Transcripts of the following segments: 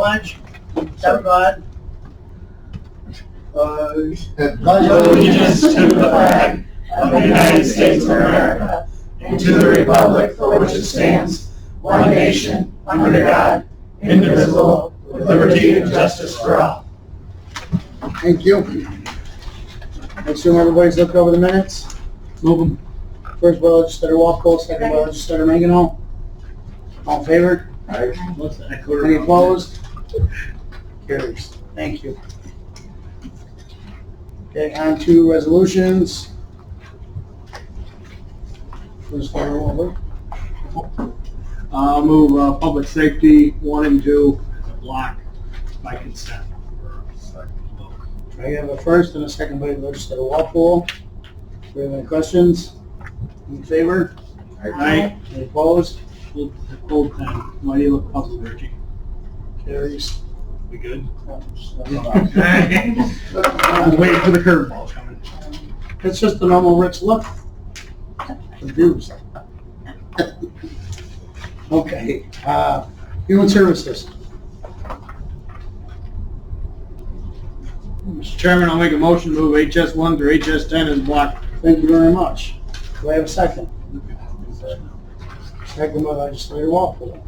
pledge. So God. Pledge allegiance to the flag of the United States of America and to the republic for which it stands, one nation, under God, indivisible, with liberty and justice for all. Thank you. I assume everybody's looked over the minutes. Move them. First by legislator Walpole, second by legislator Mangano. All in favor? Aye. Any opposed? Carries. Thank you. Okay, on to resolutions. First by Walpole. Move public safety 1 and 2 as a block by consent. I have a first and a second by legislator Walpole. Do we have any questions? In favor? Aye. Any opposed? The cold pen. Why do you look puzzled, Reggie? Carries. We good? I'm I'm waiting for the curveball coming. It's just the normal Rich look. Confused. Okay, human services. Mr. Chairman, I'll make a motion to move HS1 through HS10 as a block. Thank you very much. Do I have a second? Second by legislator Walpole.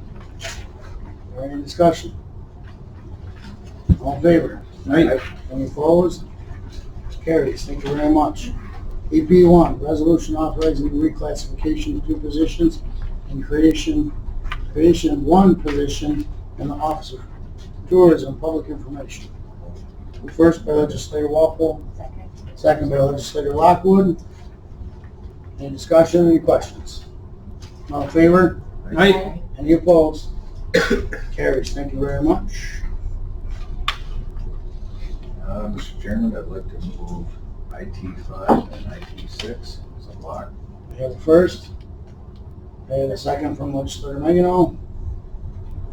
Any discussion? All in favor? Aye. Any opposed? Carries. Thank you very much. AP1, resolution authorizing the reclassification of 2 positions and creation of 1 position in the Office of Tourism Public Information. First by legislator Walpole. Second by legislator Lockwood. Any discussion, any questions? All in favor? Aye. Any opposed? Carries. Thank you very much. Mr. Chairman, I'd like to move IT5 and IT6 as a block. I have a first. I have a second from legislator Mangano.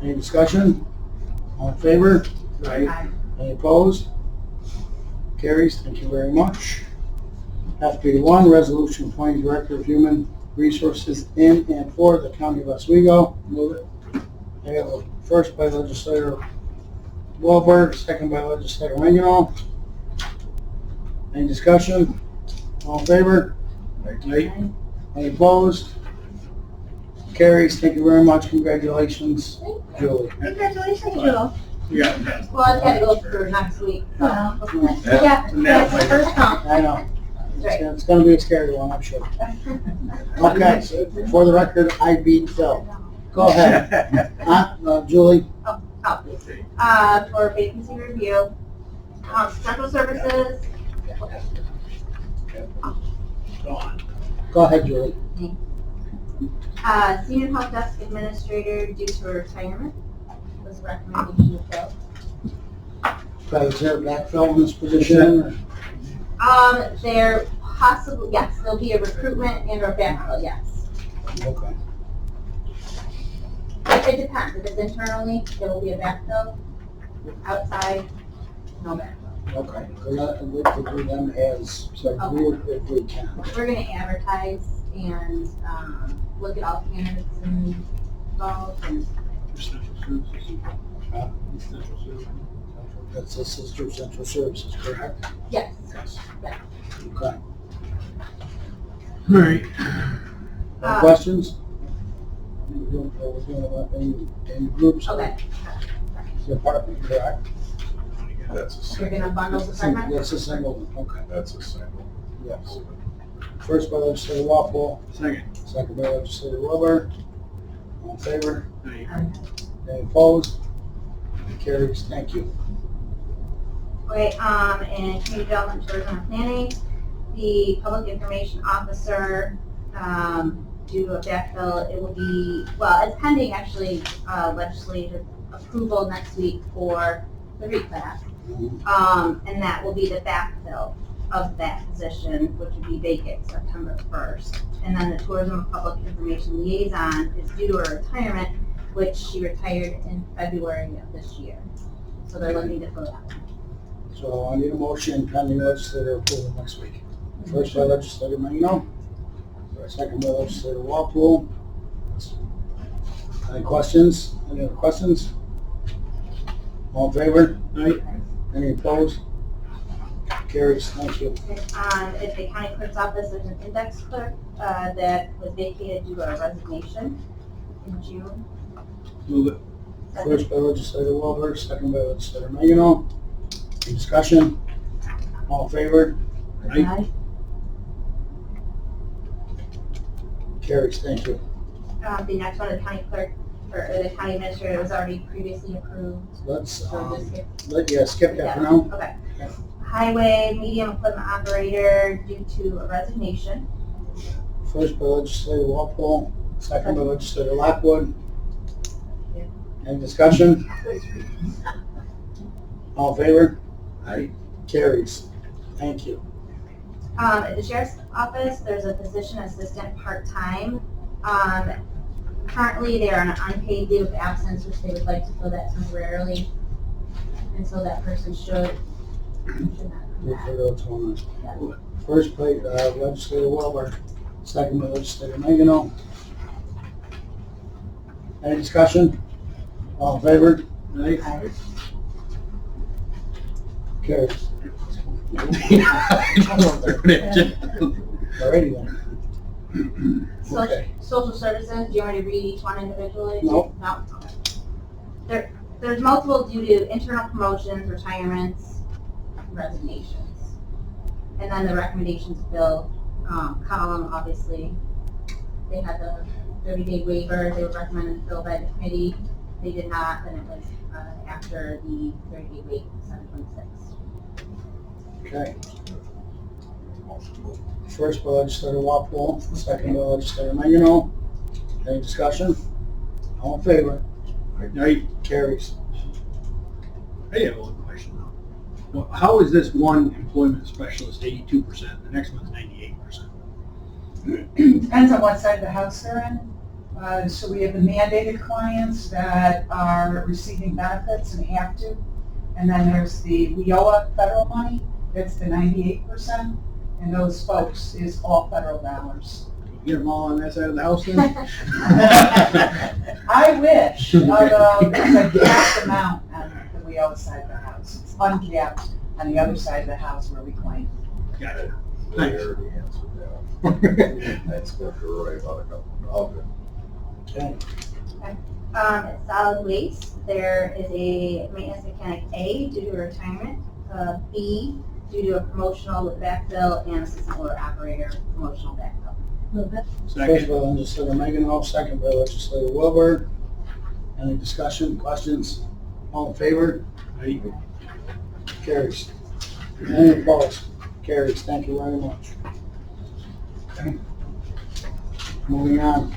Any discussion? All in favor? Aye. Any opposed? Carries. Thank you very much. FP1, resolution appointing director of human resources in and for the county of Oswego. Move it. I have a first by legislator Wahlberg, second by legislator Mangano. Any discussion? All in favor? Aye. Any opposed? Carries. Thank you very much. Congratulations, Julie. Congratulations, Joe. Yeah. Well, I've got to go for next week. So. Yeah. That's the first time. I know. Right. It's going to be a scary one, I'm sure. Okay, for the record, I beat Phil. Go ahead. Julie? For vacancy review, central services, Go on. Go ahead, Julie. senior help desk administrator due to retirement was a recommendation to fill. Is there a backfill in this position? There possibly, yes, there'll be a recruitment and or backfill, yes. Okay. It depends. If it's internally, there will be a backfill. Outside, no backfill. Okay. I'd like to do them as a group if we can. We're gonna advertise and, look at all candidates involved and Central services. Central services. That's the sister central services, correct? yes. Okay. All right. Any questions? In groups? Okay. Department, correct? That's a You're gonna single. bundle the segment? That's a single one, okay. That's a single. Yes. First by legislator Waffle, Second. second by legislator Wilbur. All in favor? Aye. Any opposed? Carries. Thank you. Okay, and community development, tourism, and planning, the public information officer, due to a backfill, it will be, well, it's pending actually, legislative approval next week for the reclass. And that will be the backfill of that position, which would be vacant September 1st. And then the tourism and public information liaison is due to a retirement, which she retired in February of this year. So they're looking to fill that one. So I need a motion pending legislator approval next week. First by legislator Mangano, second by legislator Walpole. Any questions? Any other questions? All in favor? Aye. Any opposed? Carries, thank you. At the county clerk's office, there's an index clerk that was vacated due to a resignation in June. Move it. First by legislator Wilbur, second by legislator Magino. Any discussion? All in favor? Aye. Carries, thank you. The next one, the county clerk, or the county administrator was already previously approved. Let's, So this skip that for now. Okay. Okay. Highway medium equipment operator due to a resignation. First by legislator Walpole, second by legislator Lockwood. Any discussion? All in favor? Aye. Carries, thank you. At the sheriff's office, there's a position assistant part-time. Currently, they're on an unpaid leave of absence, which they would like to fill that temporarily. And so that person should not. We'll figure out what's going on. First by legislator Wilbur, second by legislator Magino. Any discussion? All in favor? Aye. Carries. Alrighty then. Okay. Social services, do you want me to read each one individually? No. No? Okay. There's multiple due to internal promotions, retirements, resignations. And then the recommendations bill column, obviously, they had the 30-day waiver, they were recommended to fill by the committee. They did not, and it was after the 30-day wait, 7/26. Okay. First by legislator Walpole, second by legislator Magino. Any discussion? All in favor? Aye. Carries. I have one question now. Well, how is this one employment specialist 82%, the next one's 98%? Depends on what side of the house they're in. So we have the mandated clients that are receiving benefits and have to. And then there's the WIOA federal money, that's the 98%. And those folks is all federal dollars. You get them all on that side of the house then? I wish, although there's a capped amount on the WIOA side of the house. It's uncapped on the other side of the house where we claim. Got it. I Thanks. already answered that. That's what you're right about a couple. Okay. Okay. At solid waste, there is a maintenance mechanic A due to retirement, B due to a promotional with backfill, and assistant loader operator promotional backfill. First Second. by legislator Magino, second by legislator Wilbur. Any discussion, questions? All in favor? Aye. Carries. Any opposed? Carries, thank you very much. Okay. Moving on.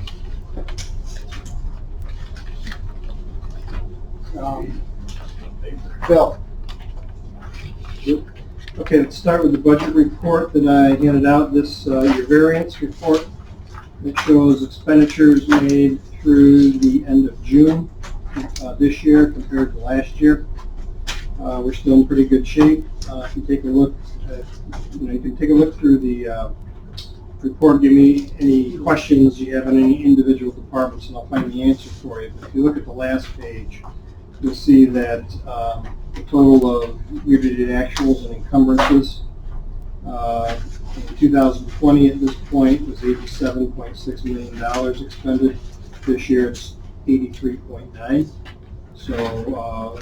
Phil. Okay, let's start with the budget report that I handed out, this, your variance report. It shows expenditures made through the end of June this year compared to last year. We're still in pretty good shape. If you take a look, you can take a look through the report, give me any questions you have on any individual departments, and I'll find the answer for you. But if you look at the last page, you'll see that the total of year-to-date actuals and encumbrances in 2020 at this point was $87.6 million expended. This year it's 83.9. So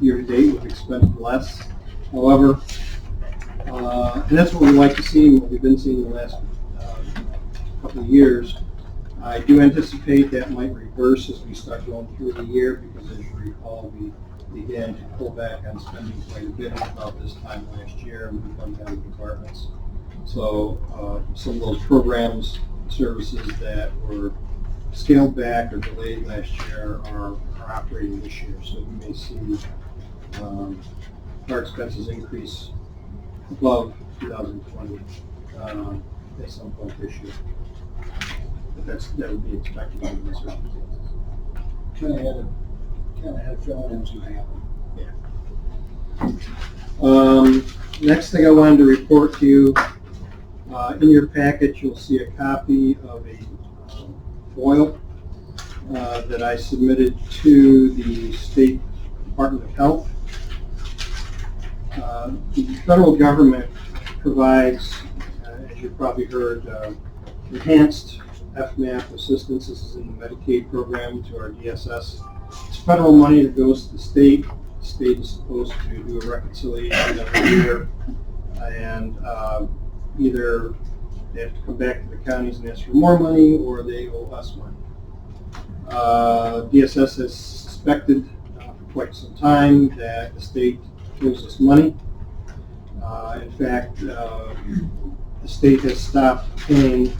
year-to-date we've expended less. However, and that's what we like to see, what we've been seeing the last couple of years. I do anticipate that might reverse as we start going through the year, because as you recall, we began to pull back on spending quite a bit about this time last year, and we've done down departments. So some of those programs, services that were scaled back or delayed last year are operating this year. So we may see our expenses increase above 2020 at some point this year. But that would be expected under the circumstances. Kind of had feelings you have. Next thing I wanted to report to you, in your packet you'll see a copy of a FOIL that I submitted to the state Department of Health. The federal government provides, as you've probably heard, enhanced FMAP assistance. This is in the Medicaid program to our DSS. It's federal money that goes to the state. The state is supposed to do a reconciliation every year, and either they have to come back to the counties and ask for more money, or they owe us money. DSS has suspected for quite some time that the state owes us money. In fact, the state has stopped paying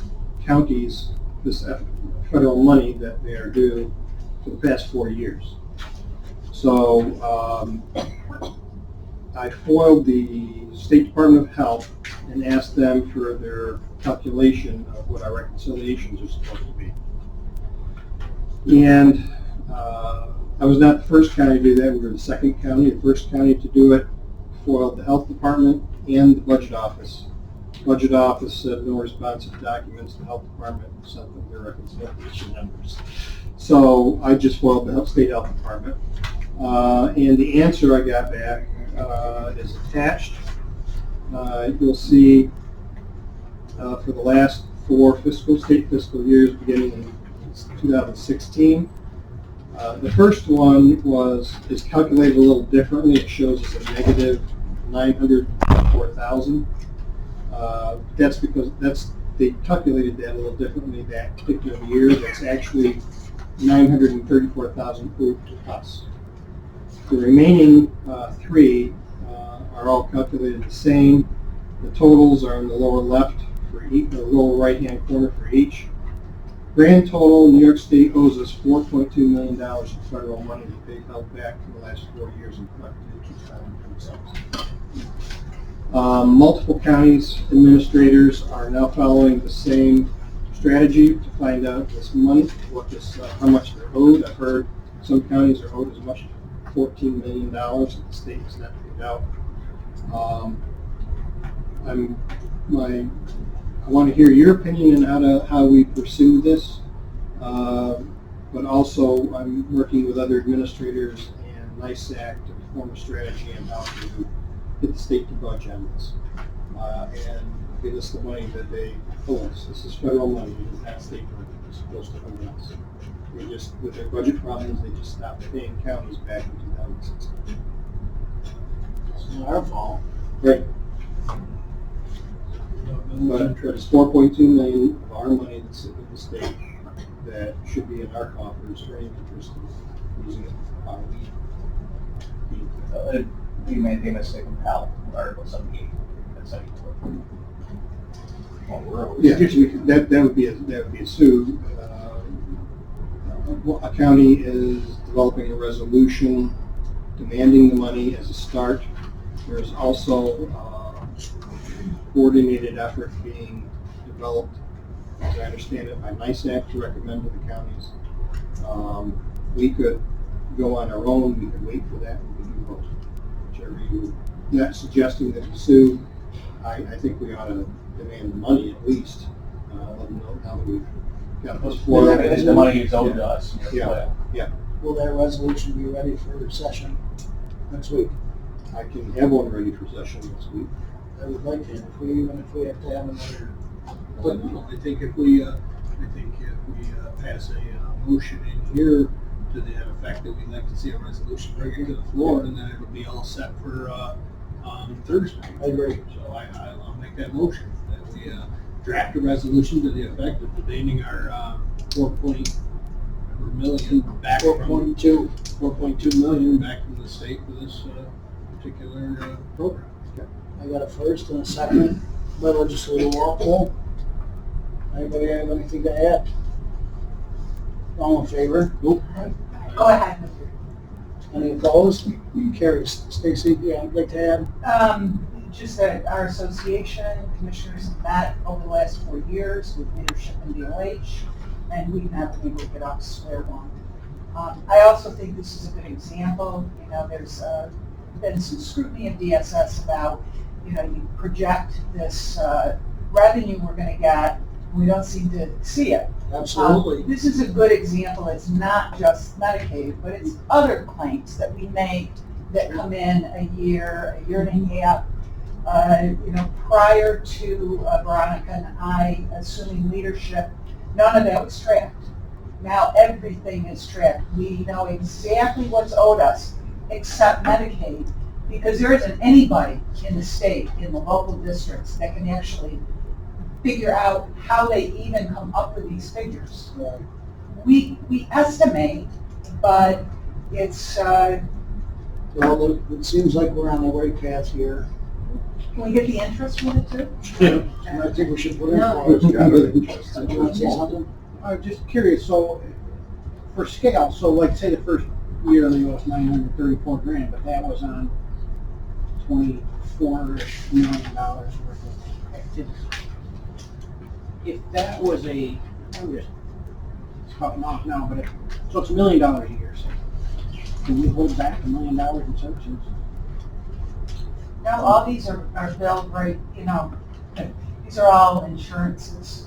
counties this federal money that they are due for the past 4 years. So I foiled the State Department of Health and asked them for their calculation of what our reconciliations are supposed to be. And I was not the first county to do that. We were the second county. The first county to do it foiled the health department and the budget office. The budget office said no responsive documents. The health department sent them their reconciliation numbers. So I just foiled the state health department. And the answer I got back is attached. You'll see for the last 4 state fiscal years beginning in 2016. The first one is calculated a little differently. It shows us a negative 904,000. That's because they calculated that a little differently that particular year. That's actually 934,000 owed to us. The remaining 3 are all calculated the same. The totals are in the lower left for each, the lower right-hand corner for each. Grand total, New York State owes us $4.2 million in federal money that they've held back for the last 4 years and collected in 2007. Multiple counties administrators are now following the same strategy to find out this money, how much they're owed. I've heard some counties are owed as much as $14 million that the state has not paid out. I want to hear your opinion on how we pursue this, but also I'm working with other administrators and NISAC to form a strategy on how to get the state to budge on this and give us the money that they owe us. This is federal money, it is not state money. It's supposed to come to us. They just, with their budget problems, they just stopped paying counties back in 2016. It's not our fault. Right. But it's 4.2 million of our money that's in the state that should be in our coffers for any interest in using it for how we. You made a mistake in PAL, Article 78. That's how you work. Yeah, that would be a sue. A county is developing a resolution demanding the money as a start. There's also coordinated effort being developed, as I understand it, by NISAC to recommend to the counties. We could go on our own, we could wait for that, we could do both. Whichever you, not suggesting that we sue, I think we ought to demand the money at least. Let them know now that we've got this floor. It's the money is owed to us. Yeah. Will that resolution be ready for session next week? I can have one ready for session next week. I would like to, if we have to have another. But no, I think if we pass a motion in here to the effect that we'd like to see a resolution bring it to the floor, and then it'll be all set for Thursday. I agree. So I'll make that motion that we draft a resolution to the effect of demanding our 4.2 million back from the state for this particular program. I got a first and a second by legislator Walpole. Anybody have anything to add? All in favor? Nope. Go ahead. Any opposed? Carries. Stacy, yeah, I'd like to add. Just that our association commissioners have met over the last 4 years with leadership in DOH, and we've not been able to get off square one. I also think this is a good example. There's been some scrutiny of DSS about, you project this revenue we're going to get, we don't seem to see it. Absolutely. This is a good example. It's not just Medicaid, but it's other claims that we make that come in a year and a half. Prior to Veronica and I assuming leadership, none of that was tracked. Now everything is tracked. We know exactly what's owed us, except Medicaid, because there isn't anybody in the state, in the local districts, that can actually figure out how they even come up with these figures. Right. We estimate, but it's, Well, it seems like we're on the right path here. can we get the interest with it too? And I think we should put in No. for it. Do you want to say something? I'm just curious, so for scale, so like say the first year they was $934,000, but that was on $24 million worth of activity. If that was I'm just cutting off now, but so it's $1 million a year, so can we hold back $1 million in services? No, all these are billed right, these are all insurances,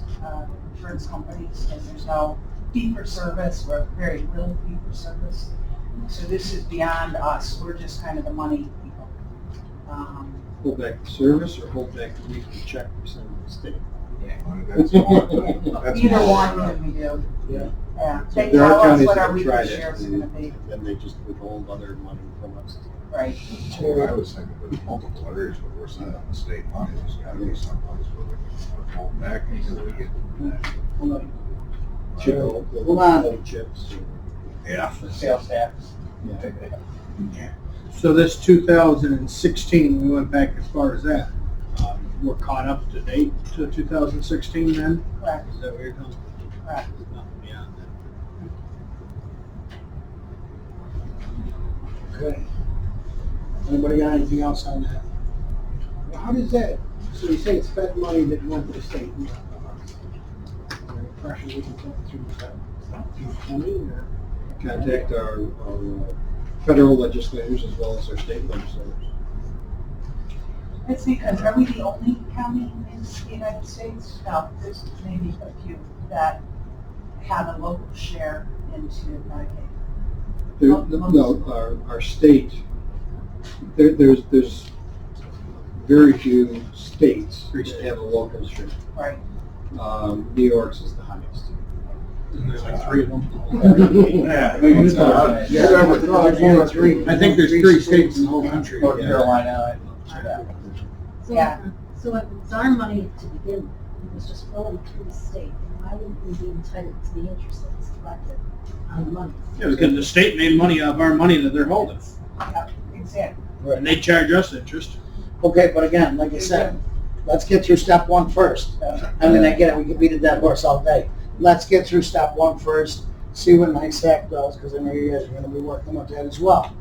insurance companies, and there's no fee for service, or very little fee for service. So this is beyond us, we're just kind of the money people. Hold back the service or hold back the weekly check we send to the state? That's Either one that we do. Yeah. Yeah, they There are tell us counties what that our have weekly tried share it, is gonna be, then they just withhold other money from us. right? I was thinking there's multiple areas where we're sending the state money, there's gotta be some place where we can hold back until we get. Hold on. Chips. Yeah. Sales tax. So this 2016, we went back as far as that. We're caught up to date to 2016 then? Correct, Is that what you're telling me? correct. Nothing beyond that. Okay. Anybody got anything else on that? How does that, so you say it's fed money that went to the state? Is there any pressure we can put through that? Or contact our federal legislators as well as our state legislators. It's because, are we the only county in the United States? No, there's maybe a few that have a local share into Medicaid. No, our state, there's very few states that have a local share. Right. New York's is the highest. There's like 3 of them. Yeah. There's only 3. I think there's 3 states in the whole country. North Carolina. So, Yeah. so if it's our money to begin with, it was just flowing through the state, then why wouldn't we be entitled to the interest that's collected on the money? Yeah, because the state made money off our money that they're holding, Yeah, exactly. and they charge us interest. Okay, but again, like I said, let's get through step 1 first. I mean, I get it, we could beat a dead horse all day. Let's get through step 1 first, see what NICEAC does, because I know you guys are gonna be working with that as well.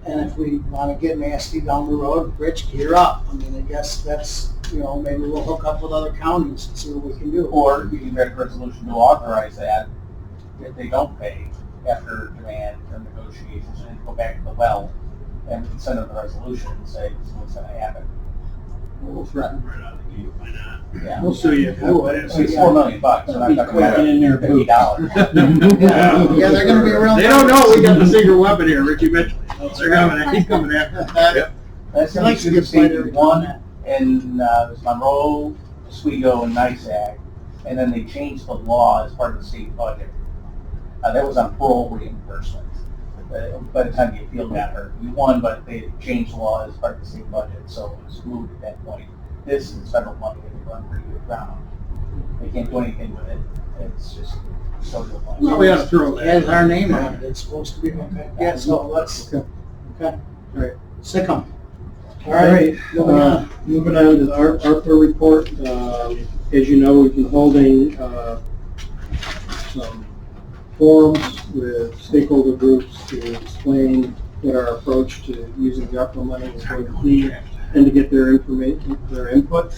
And if we wanna get nasty down the road, Rich, gear up. I mean, I guess that's, maybe we'll hook up with other counties and see what we can do. Or you can make a resolution to authorize that if they don't pay after demand or negotiations, and go back to the well and send them the resolution and say, this is what's gonna happen. We'll threaten right out of the gate, why not? Yeah. We'll sue you if you do it. It's $4 million, we're not talking about $50. Yeah, they're gonna be around. They don't know we got the secret weapon here, Ricky Mitchell. They're coming, he's coming after us. That's I'd gonna like be to get superseded, later on one that. in Monroe, Oswego, and NICEAC, and then they changed the law as part of the state budget. That was on parole reimbursement. By the time the appeal got heard, we won, but they changed the law as part of the state budget, so it was moved at that point. This is federal money that they run for you around. They can't do anything with it. It's just social money. Well, we ought to throw It has that. our name on it, it's supposed to be, okay. Yeah, so let's, okay. All right. Sick 'em. All right, moving on to the ARPA report. As you know, we've been holding some forums with stakeholder groups to explain what our approach to using the ARPA money is going to be and to get their information, their input.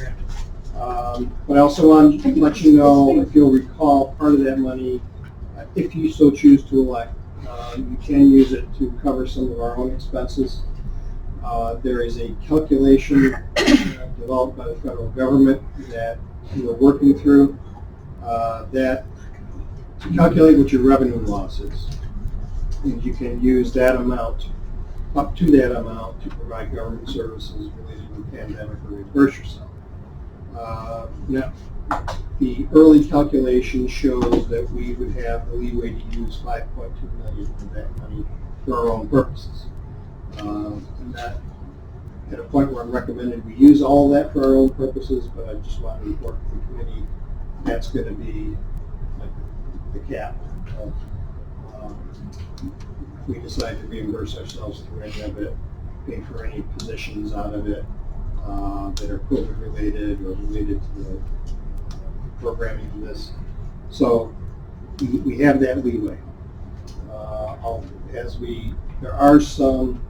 But I also want to let you know, if you'll recall, part of that money, if you so choose to elect, you can use it to cover some of our own expenses. There is a calculation developed by the federal government that we're working through. That to calculate what your revenue loss is. And you can use that amount, up to that amount, to provide government services related to the pandemic or reimburse yourself. Now, the early calculation shows that we would have the leeway to use $5.2 million of that money for our own purposes. And that, at a point where I'm recommended we use all that for our own purposes, but I just want to report to the committee that's going to be like the cap. If we decide to reimburse ourselves through any of it, pay for any positions out of it that are COVID related or related to the programming of this. So we have that leeway. There are some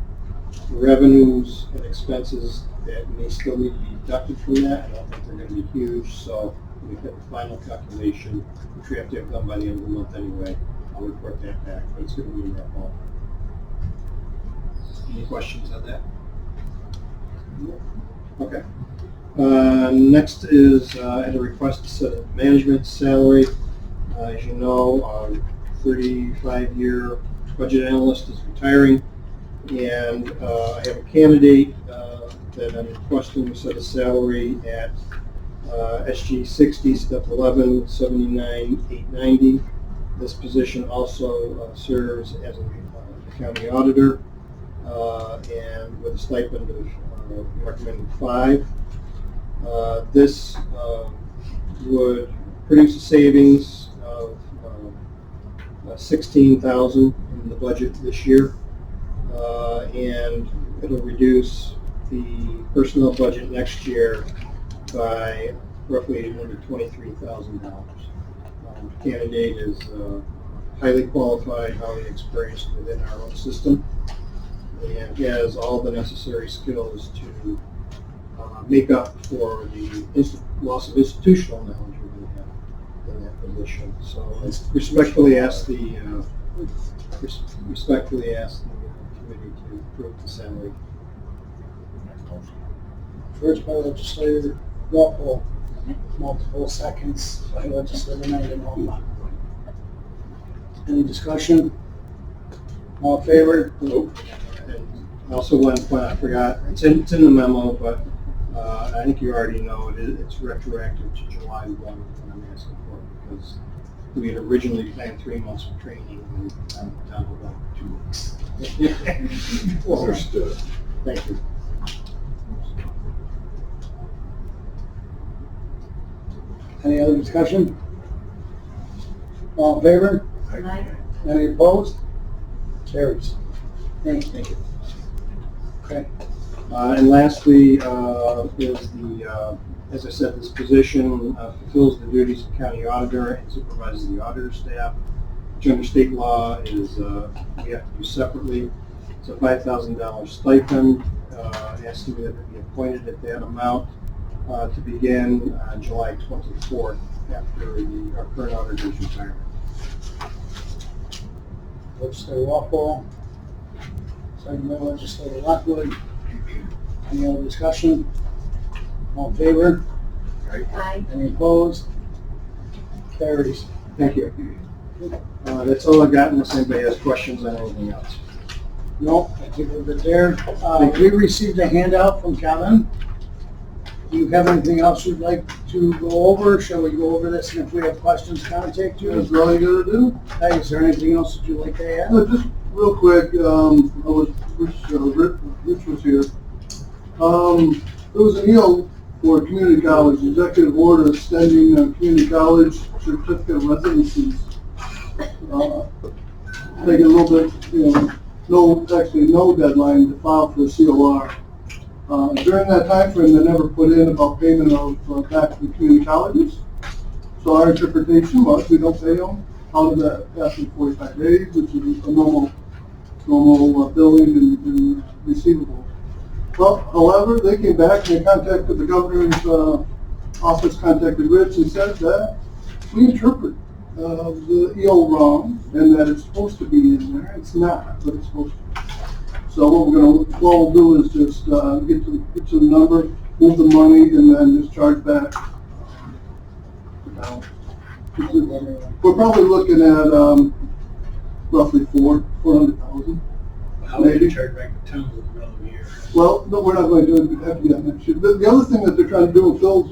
revenues and expenses that may still need to be deducted from that. I don't think they're going to be huge, so we've got the final calculation, which we have to have done by the end of the month anyway. I'll report that back, but it's going to be in that ballpark. Any questions on that? Okay. Next is at a request to set a management salary. As you know, our 35-year budget analyst is retiring, and I have a candidate that I'm requesting to set a salary at SG 60, step 11, 79,890. This position also serves as a county auditor, and with a stipend of recommended 5. This would produce a savings of $16,000 in the budget this year, and it'll reduce the personnel budget next year by roughly $823,000. The candidate is highly qualified, highly experienced within our own system, and has all the necessary skills to make up for the loss of institutional knowledge we're going to have in that position. So I respectfully ask the committee to approve the salary. First by legislator Walpole, multiple seconds by legislator Mangan. Any discussion? All in favor? And also one point I forgot, it's in the memo, but I think you already know it's retroactive to July 1 when I'm asking for it, because we had originally planned 3 months of training and I'm down to about 2 months. Understood. Thank you. Any other discussion? All in favor? Aye. Any opposed? Carries. Thank you. Okay. And lastly, is as I said, this position fulfills the duties of county auditor and supervises the auditor staff, which under state law is we have to do separately. It's a $5,000 stipend. Estimated to be appointed at that amount to begin July 24th after our current auditor's retirement. Legislator Walpole, second by legislator Lockwood. Any other discussion? All in favor? Aye. Any opposed? Carries. Thank you. That's all I've got unless anybody has questions on anything else. No, I think we're good there. We received a handout from Kevin. Do you have anything else you'd like to go over? Shall we go over this, and if we have questions, contact you? That's all you gotta do. Hey, is there anything else that you'd like to add? Just real quick, Rich was here. There was an EO for community college, executive order extending community college certificate of residencies. Taking a little bit, no deadline to file for a COR. During that time frame, they never put in about payment of back to the community colleges. So our interpretation was we don't pay them out of that after 45 days, which is a normal billing and receivable. Well, however, they came back and they contacted the governor's office, contacted Rich and said that we interpret the EO wrong and that it's supposed to be in there. It's not, but it's supposed to be. So what we'll do is just get to the number, move the money, and then just charge back. We're probably looking at, roughly 400,000. How would you charge back the town in the middle of the year? Well, no, we're not going to do it, have to be on next year. The other thing that they're trying to do, Phil's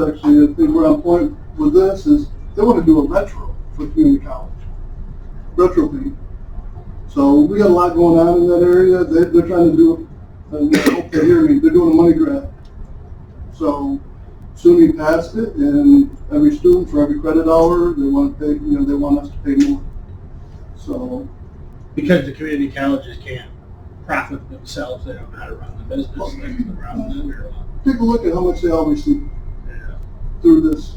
actually, I think we're on point with this, is they want to do a retro for community college. Retro paint. So we got a lot going on in that area. They're trying to do, and I hope they hear me, they're doing a money grab. So soon we passed it, and every student for every credit hour, they want to pay, they want us to pay more. So, Because the community colleges can't profit themselves, they don't know how to run the business, that's the problem, or what? take a look at how much they all receive Yeah. through this.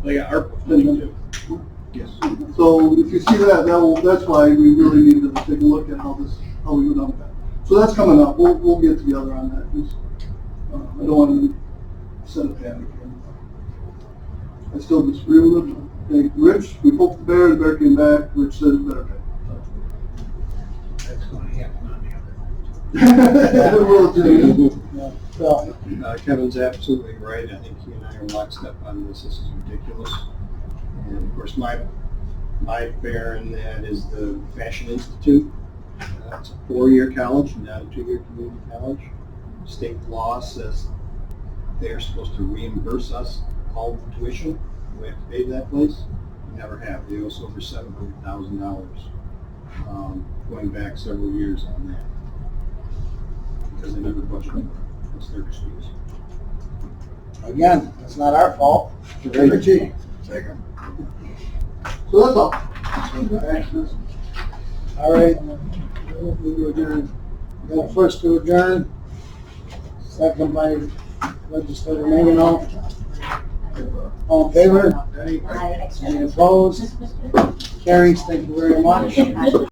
They got ARPA money too. Yes. So if you see that, that's why we really need to take a look at how we go down with that. So that's coming up. We'll get together on that. 'Cause, I don't want to set a panic. I still disagree with it. I think Rich, we poked the bear came back. Rich said it's better pay. That's gonna happen on the other. We will too. Phil, Kevin's absolutely right. I think he and I are lockstep on this. This is ridiculous. And of course, my fare in that is the Fashion Institute. It's a 4-year college, not a 2-year community college. State law says they're supposed to reimburse us all the tuition. We have to pay that place. We never have. They owe us over $700,000, going back several years on that. Because they never budgeted for it. That's their excuse. again, it's not our fault. Richie. Second. So that's all. All right. We adjourn. We got a first to adjourn. Second by legislator Mangano. All in favor? Aye. Any opposed? Carries. Thank you very much.